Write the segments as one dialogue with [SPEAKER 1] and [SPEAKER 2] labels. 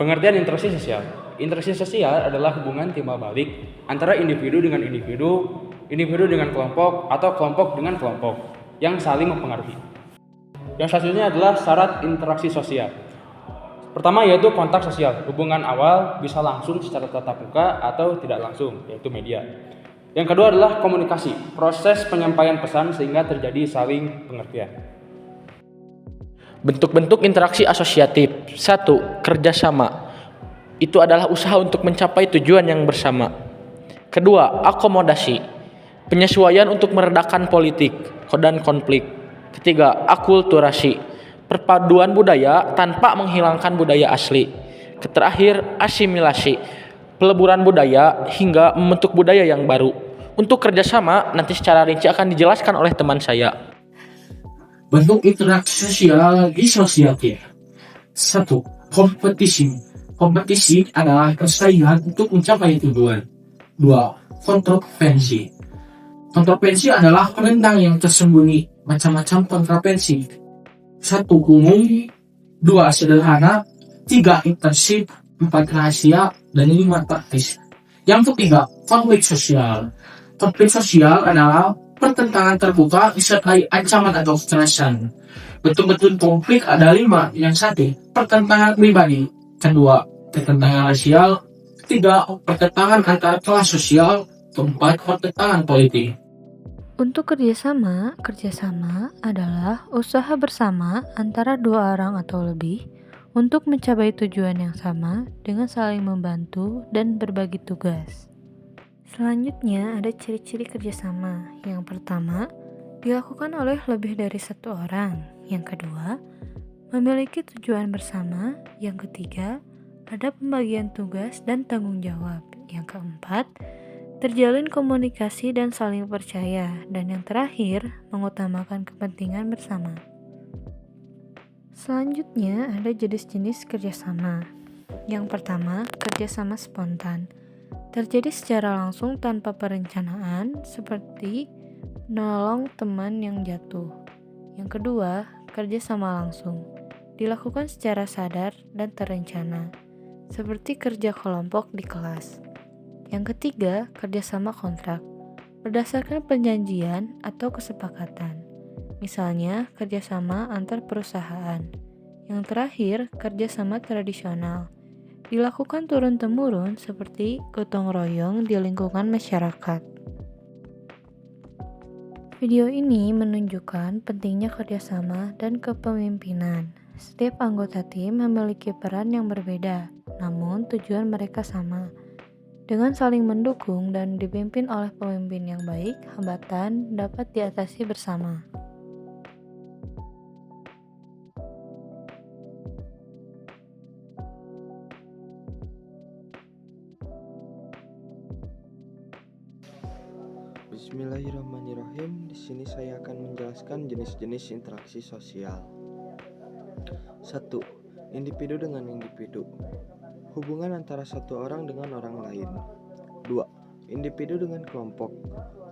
[SPEAKER 1] Pengertian interaksi sosial. Interaksi sosial adalah hubungan timbal balik antara individu dengan individu, individu dengan kelompok, atau kelompok dengan kelompok yang saling mempengaruhi. Yang selanjutnya adalah syarat interaksi sosial. Pertama yaitu kontak sosial. Hubungan awal bisa langsung secara tatap muka atau tidak langsung, yaitu media. Yang kedua adalah komunikasi, proses penyampaian pesan sehingga terjadi saling pengertian.
[SPEAKER 2] Bentuk-bentuk interaksi asosiatif. 1. Kerjasama. Itu adalah usaha untuk mencapai tujuan yang bersama. Kedua, akomodasi. Penyesuaian untuk meredakan politik dan konflik. Ketiga, akulturasi. Perpaduan budaya tanpa menghilangkan budaya asli. Terakhir, asimilasi. Peleburan budaya hingga membentuk budaya yang baru. Untuk kerjasama, nanti secara rinci akan dijelaskan oleh teman saya.
[SPEAKER 3] Bentuk interaksi sosial disosiatif. 1. Kompetisi. Kompetisi adalah persaingan untuk mencapai tujuan. 2. Kontroversi. Kontroversi adalah penentang yang tersembunyi, macam-macam kontroversi. 1. Umum. 2. Sederhana. 3. Intensif. 4. Rahasia. Dan 5. Praktis. Yang ketiga, konflik sosial. Konflik sosial adalah pertentangan terbuka disertai ancaman atau kekerasan. Bentuk-bentuk konflik ada 5. Yang 1, pertentangan pribadi. Kedua, pertentangan rasial. Ketiga, pertentangan antar kelas sosial. Keempat, pertentangan politik.
[SPEAKER 4] Untuk kerjasama adalah usaha bersama antara 2 orang atau lebih untuk mencapai tujuan yang sama dengan saling membantu dan berbagi tugas. Selanjutnya ada ciri-ciri kerjasama. Yang pertama, dilakukan oleh lebih dari 1 orang. Yang kedua, memiliki tujuan bersama. Yang ketiga, ada pembagian tugas dan tanggung jawab. Yang keempat, terjalin komunikasi dan saling percaya. Dan yang terakhir, mengutamakan kepentingan bersama. Selanjutnya ada jenis-jenis kerjasama. Yang pertama, kerjasama spontan. Terjadi secara langsung tanpa perencanaan, seperti menolong teman yang jatuh. Yang kedua, kerjasama langsung. Dilakukan secara sadar dan terencana, seperti kerja kelompok di kelas. Yang ketiga, kerjasama kontrak. Berdasarkan perjanjian atau kesepakatan. Misalnya, kerjasama antar perusahaan. Yang terakhir, kerjasama tradisional. Dilakukan turun-temurun seperti gotong royong di lingkungan masyarakat. Video ini menunjukkan pentingnya kerjasama dan kepemimpinan. Setiap anggota tim memiliki peran yang berbeda, namun tujuan mereka sama. Dengan saling mendukung dan dipimpin oleh pemimpin yang baik, hambatan dapat diatasi bersama.
[SPEAKER 5] Bismillahirrahmanirrahim. Di sini saya akan menjelaskan jenis-jenis interaksi sosial. 1. Individu dengan individu. Hubungan antara satu orang dengan orang lain. 2. Individu dengan kelompok.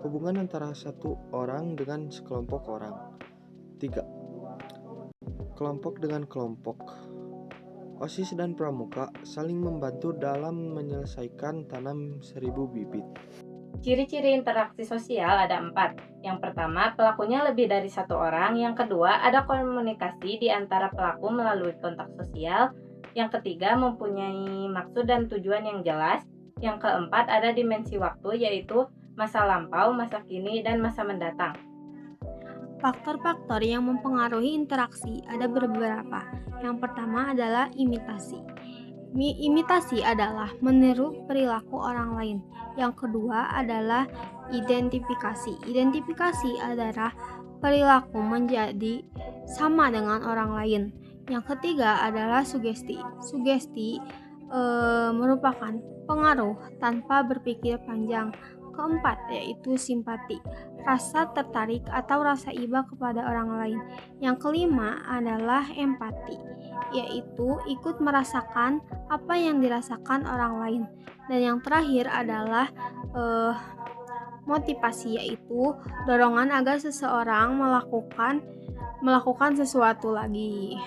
[SPEAKER 5] Hubungan antara satu orang dengan sekelompok orang. 3. Kelompok dengan kelompok. OSIS dan pramuka saling membantu dalam menyelesaikan tanam 1000 bibit.
[SPEAKER 6] Ciri-ciri interaksi sosial ada 4. Yang pertama, pelakunya lebih dari 1 orang. Yang kedua, ada komunikasi di antara pelaku melalui kontak sosial. Yang ketiga, mempunyai maksud dan tujuan yang jelas. Yang keempat, ada dimensi waktu, yaitu masa lampau, masa kini, dan masa mendatang.
[SPEAKER 7] Faktor-faktor yang mempengaruhi interaksi ada beberapa. Yang pertama adalah imitasi. Imitasi adalah meniru perilaku orang lain. Yang kedua adalah identifikasi. Identifikasi adalah perilaku menjadi sama dengan orang lain. Yang ketiga adalah sugesti. Sugesti merupakan pengaruh tanpa berpikir panjang. Keempat yaitu simpati, rasa tertarik atau rasa iba kepada orang lain. Yang kelima adalah empati, yaitu ikut merasakan apa yang dirasakan orang lain. Dan yang terakhir adalah motivasi, yaitu dorongan agar seseorang melakukan sesuatu lagi.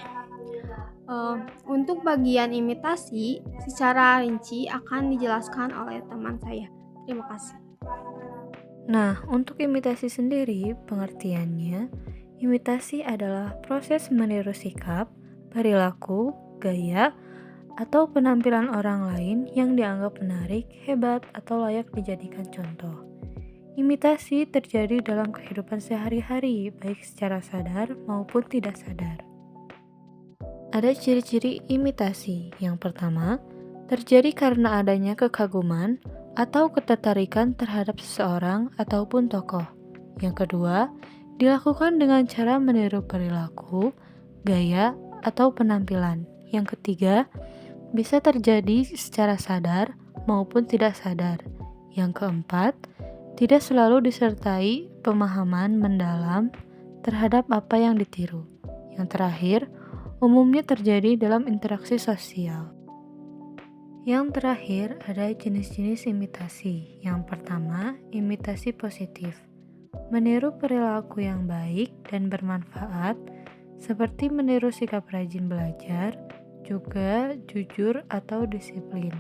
[SPEAKER 7] Untuk bagian imitasi secara rinci akan dijelaskan oleh teman saya. Terima kasih.
[SPEAKER 4] Nah, untuk imitasi sendiri, pengertiannya, imitasi adalah proses meniru sikap, perilaku, gaya, atau penampilan orang lain yang dianggap menarik, hebat, atau layak dijadikan contoh. Imitasi terjadi dalam kehidupan sehari-hari, baik secara sadar maupun tidak sadar. Ada ciri-ciri imitasi. Yang pertama, terjadi karena adanya kekaguman atau ketertarikan terhadap seseorang ataupun tokoh. Yang kedua, dilakukan dengan cara meniru perilaku, gaya, atau penampilan. Yang ketiga, bisa terjadi secara sadar maupun tidak sadar. Yang keempat, tidak selalu disertai pemahaman mendalam terhadap apa yang ditiru. Yang terakhir, umumnya terjadi dalam interaksi sosial. Yang terakhir, ada jenis-jenis imitasi. Yang pertama, imitasi positif. Meniru perilaku yang baik dan bermanfaat, seperti meniru sikap rajin belajar, juga jujur atau disiplin.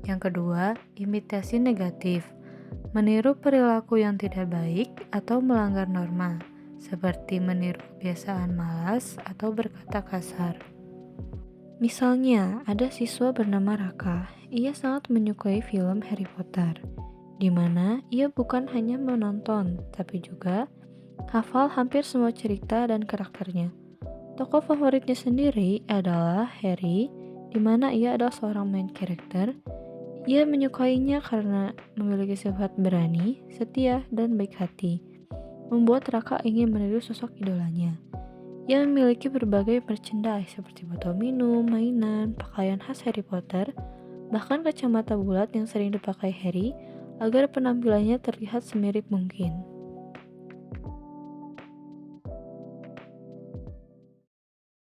[SPEAKER 4] Yang kedua, imitasi negatif. Meniru perilaku yang tidak baik atau melanggar norma, seperti meniru kebiasaan malas atau berkata kasar. Misalnya, ada siswa bernama Raka. Ia sangat menyukai film Harry Potter, di mana ia bukan hanya menonton, tapi juga hafal hampir semua cerita dan karakternya. Tokoh favoritnya sendiri adalah Harry, di mana ia adalah seorang main karakter. Ia menyukainya karena memiliki sifat berani, setia, dan baik hati, membuat Raka ingin meniru sosok idolanya. Ia memiliki berbagai merchandise seperti botol minum, mainan, pakaian khas Harry Potter, bahkan kacamata bulat yang sering dipakai Harry agar penampilannya terlihat semirip mungkin.